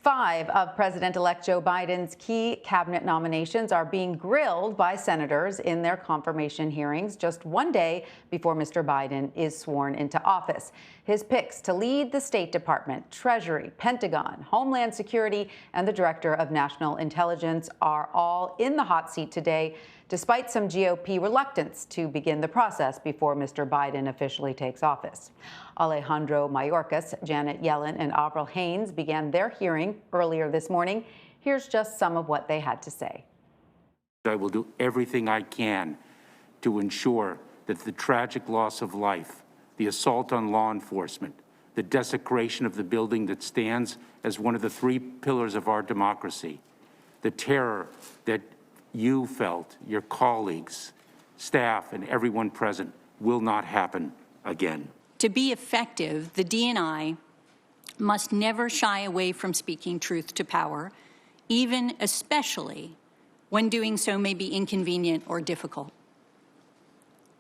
5 of President-elect Joe Biden's key cabinet nominations are being grilled by senators in their confirmation hearings just one day before Mr. Biden is sworn into office. His picks to lead the State Department, Treasury, Pentagon, Homeland Security, and the Director of National Intelligence are all in the hot seat today, despite some GOP reluctance to begin the process before Mr. Biden officially takes office. Alejandro Mayorkas, Janet Yellen, and Avril Haines began their hearing earlier this morning. Here's just some of what they had to say. I will do everything I can to ensure that the tragic loss of life, the assault on law enforcement, the desecration of the building that stands as one of the 3 pillars of our democracy, the terror that you felt, your colleagues, staff, and everyone present will not happen again. To be effective, the DNI must never shy away from speaking truth to power, especially when doing so may be inconvenient or difficult.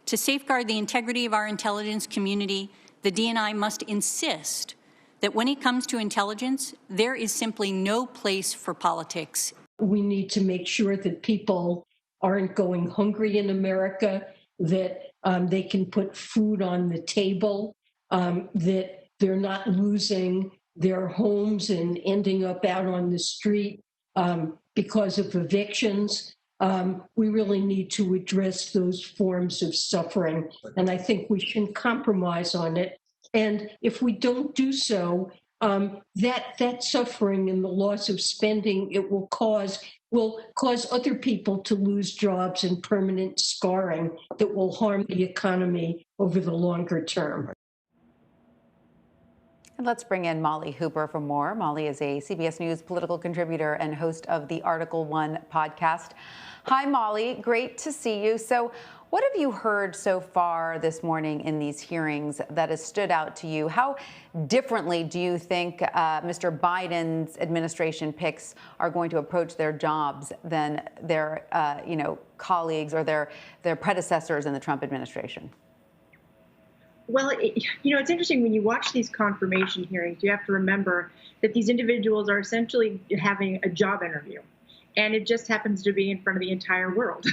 To safeguard the integrity of our intelligence community, the DNI must insist that when it comes to intelligence, there is simply no place for politics. We need to make sure that people aren't going hungry in America, that they can put food on the table, that they're not losing their homes and ending up out on the street because of evictions. We really need to address those forms of suffering, and I think we shouldn't compromise on it. And if we don't do so, that suffering and the loss of spending it will cause other people to lose jobs and permanent scarring that will harm the economy over the longer term. And let's bring in Molly Hooper for more. Molly is a CBS News political contributor and host of the Article 1 podcast. Hi, Molly. Great to see you. So what have you heard so far this morning in these hearings that has stood out to you? How differently do you think Mr. Biden's administration picks are going to approach their jobs than their colleagues or their predecessors in the Trump administration? Well, it's interesting when you watch these confirmation hearings, you have to remember that these individuals are essentially having a job interview, and it just happens to be in front of the entire world.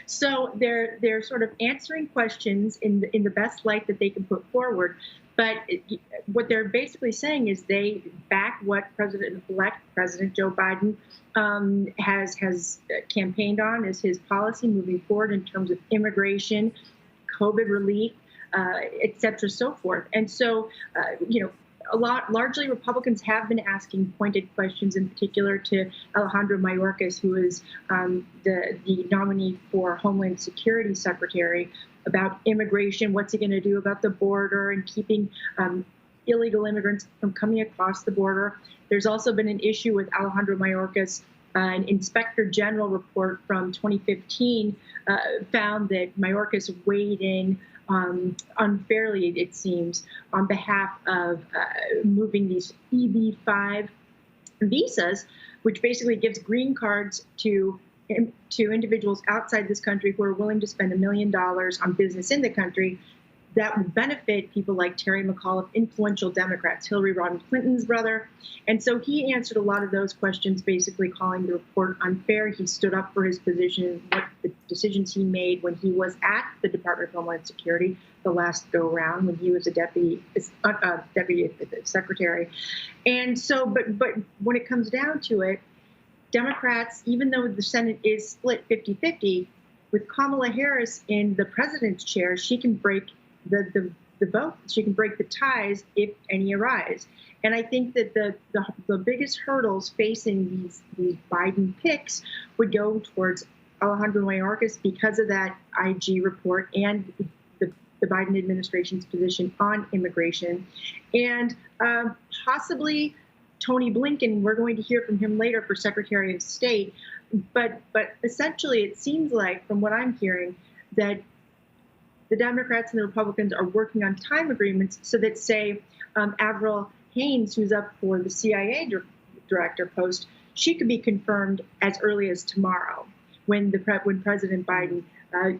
So they're sort of answering questions in the best light that they can put forward. But what they're basically saying is they back what President-elect President Joe Biden has campaigned on as his policy moving forward in terms of immigration, COVID relief, et cetera, so forth. And so, largely Republicans have been asking pointed questions, in particular to Alejandro Mayorkas, who is the nominee for Homeland Security Secretary, about immigration. What's he going to do about the border and keeping illegal immigrants from coming across the border? There's also been an issue with Alejandro Mayorkas. An Inspector General report from 2015 found that Mayorkas weighed in unfairly, it seems, on behalf of moving these EB-5 visas, which basically gives green cards to individuals outside this country who are willing to spend $1 million on business in the country. That would benefit people like Terry McCall, influential Democrats, Hillary Rodham Clinton's brother. And so he answered a lot of those questions, basically calling the report unfair. He stood up for his position, what the decisions he made when he was at the Department of Homeland Security the last go around, when he was a deputy secretary. And so, but when it comes down to it, Democrats, even though the Senate is split 50-50, with Kamala Harris in the president's chair, she can break the vote. She can break the ties if any arise. And I think that the biggest hurdles facing these Biden picks would go towards Alejandro Mayorkas because of that IG report and the Biden administration's position on immigration, and possibly Tony Blinken. We're going to hear from him later for Secretary of State. But essentially, it seems like, from what I'm hearing, that the Democrats and the Republicans are working on time agreements so that, say, Avril Haines, who's up for the CIA director post, she could be confirmed as early as tomorrow when President Biden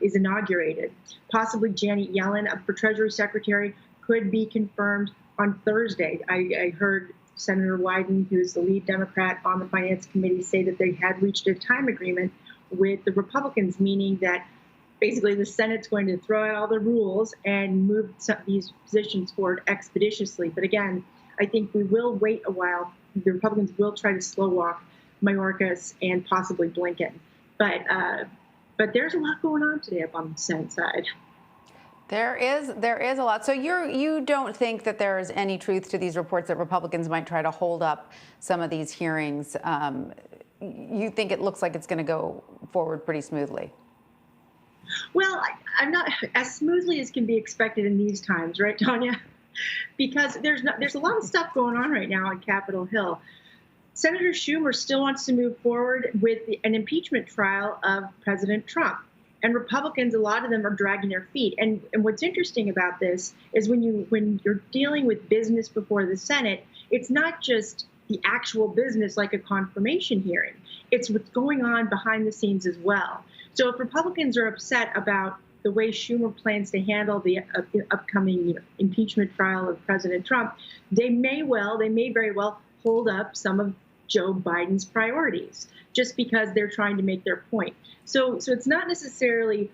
is inaugurated. Possibly Janet Yellen up for Treasury Secretary could be confirmed on Thursday. I heard Senator Wyden, who's the lead Democrat on the Finance Committee, say that they had reached a time agreement with the Republicans, meaning that basically the Senate's going to throw out all the rules and move these positions forward expeditiously. But again, I think we will wait a while. The Republicans will try to slow walk Mayorkas and possibly Blinken. But there's a lot going on today up on the Senate side. There is a lot. So you don't think that there is any truth to these reports that Republicans might try to hold up some of these hearings? You think it looks like it's going to go forward pretty smoothly? Well, I'm not as smoothly as can be expected in these times, right, Tanya? Because there's a lot of stuff going on right now on Capitol Hill. Senator Schumer still wants to move forward with an impeachment trial of President Trump. And Republicans, a lot of them are dragging their feet. And what's interesting about this is when you're dealing with business before the Senate, it's not just the actual business like a confirmation hearing. It's what's going on behind the scenes as well. So if Republicans are upset about the way Schumer plans to handle the upcoming impeachment trial of President Trump, they may very well hold up some of Joe Biden's priorities just because they're trying to make their point. So it's not necessarily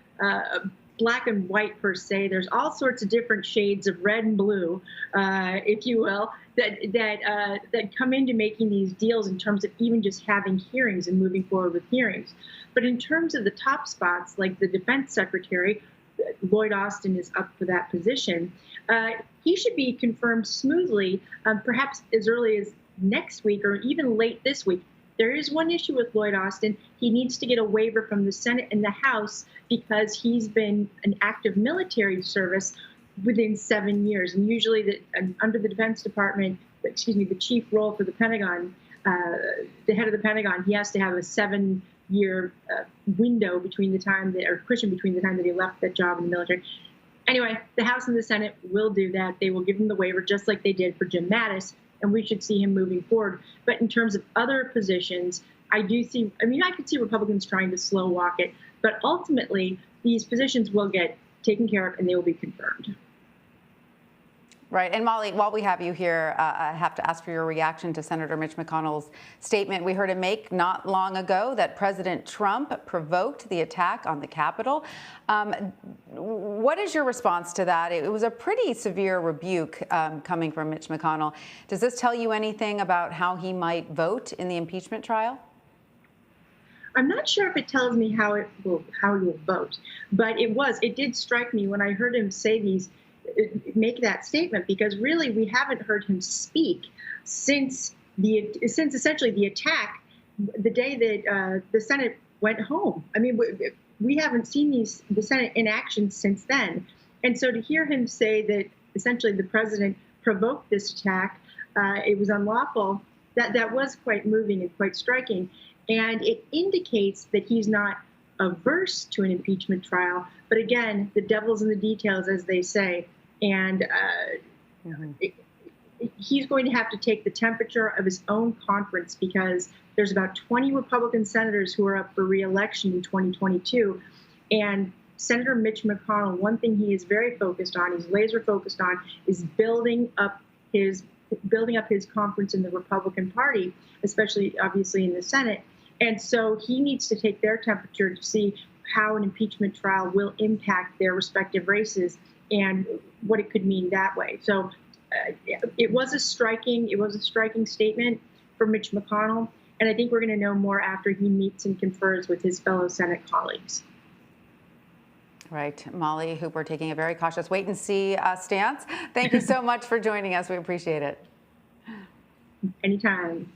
black and white per se. There's all sorts of different shades of red and blue, if you will, that come into making these deals in terms of even just having hearings and moving forward with hearings. But in terms of the top spots, like the defense secretary, Lloyd Austin is up for that position. He should be confirmed smoothly, perhaps as early as next week or even late this week. There is one issue with Lloyd Austin. He needs to get a waiver from the Senate and the House because he's been an active military service within 7 years. And usually under the Defense Department, the chief role for the Pentagon, the head of the Pentagon, he has to have a 7-year window between the time cushion between the time that he left that job in the military. Anyway, the House and the Senate will do that. They will give him the waiver just like they did for Jim Mattis, and we should see him moving forward. But in terms of other positions, I could see Republicans trying to slow walk it, but ultimately these positions will get taken care of and they will be confirmed. Right. And Molly, while we have you here, I have to ask for your reaction to Senator Mitch McConnell's statement we heard him make not long ago that President Trump provoked the attack on the Capitol. What is your response to that? It was a pretty severe rebuke coming from Mitch McConnell. Does this tell you anything about how he might vote in the impeachment trial? I'm not sure if it tells me how he will vote, but it did strike me when I heard him make that statement, because really we haven't heard him speak since essentially the attack, the day that the Senate went home. I mean, we haven't seen the Senate in action since then. And so to hear him say that essentially the president provoked this attack, it was unlawful, that was quite moving and quite striking. And it indicates that he's not averse to an impeachment trial. But again, the devil's in the details, as they say. And he's going to have to take the temperature of his own conference, because there's about 20 Republican senators who are up for re-election in 2022. And Senator Mitch McConnell, one thing he is very focused on, he's laser focused on, is building up his conference in the Republican Party, especially obviously in the Senate. And so he needs to take their temperature to see how an impeachment trial will impact their respective races and what it could mean that way. So it was a striking statement from Mitch McConnell, and I think we're going to know more after he meets and confers with his fellow Senate colleagues. Right. Molly Hooper taking a very cautious wait and see stance. Thank you so much for joining us. We appreciate it. Anytime.